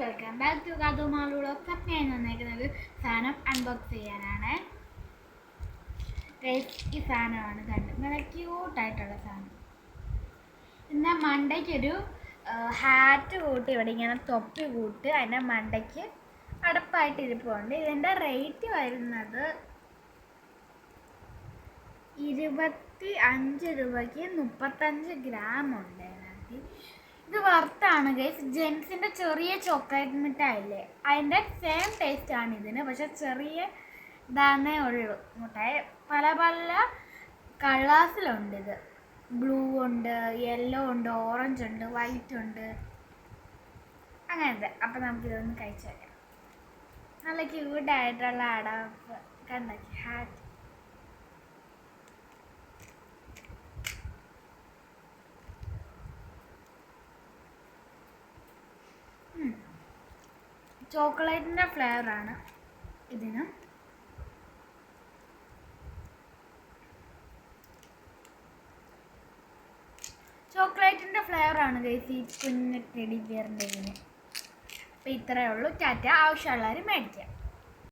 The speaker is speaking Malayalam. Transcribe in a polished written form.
വെൽക്കം ബാക്ക് ടു കഥമാളുകളൊക്കെ ഞാൻ വന്നേക്കുന്നത് സാധനം അൺബോക്സ് ചെയ്യാനാണ്. ഈ സാധനമാണ് കണ്ട് നല്ല ക്യൂട്ടായിട്ടുള്ള സാധനം. എന്നാൽ മണ്ടയ്ക്കൊരു ഹാറ്റ് കൂട്ടി ഇവിടെ ഇങ്ങനെ തൊപ്പി കൂട്ടി അതിൻ്റെ മണ്ടയ്ക്ക് അടപ്പായിട്ട് ഇരിപ്പുണ്ട്. ഇതിൻ്റെ റേറ്റ് വരുന്നത് 25 രൂപയ്ക്ക് 35 ഗ്രാം ഉണ്ട്. ഇത് വർത്താണ് ഗൈസ്. ജെൻസിൻ്റെ ചെറിയ ചോക്ലേറ്റ് മിഠായില്ലേ, അതിൻ്റെ സെയിം ടേസ്റ്റ് ആണ് ഇതിന്, പക്ഷെ ചെറിയ ഇതാന്നേ ഉള്ളൂ. മിഠായി പല പല കളേഴ്സിലുണ്ട്. ഇത് ബ്ലൂ ഉണ്ട്, യെല്ലോ ഉണ്ട്, ഓറഞ്ച് ഉണ്ട്, വൈറ്റ് ഉണ്ട്, അങ്ങനത്തെ. അപ്പം നമുക്കിതൊന്ന് കഴിച്ചു വയ്ക്കാം. നല്ല ക്യൂട്ടായിട്ടുള്ള അടപ്പ് കണ്ടാക്കി ഹാറ്റ്. ചോക്ലേറ്റിൻ്റെ ഫ്ലേവറാണ് ഇതിന്. ചോക്ലേറ്റിൻ്റെ ഫ്ലേവറാണ് ഗൈസ് ഈ കുഞ്ഞ് ടെഡി ബിയറിൻ്റെ ഇതിന്. അപ്പം ഇത്രയേ ഉള്ളൂ. ടാറ്റ. ആവശ്യമുള്ളവർ മേടിക്കാം.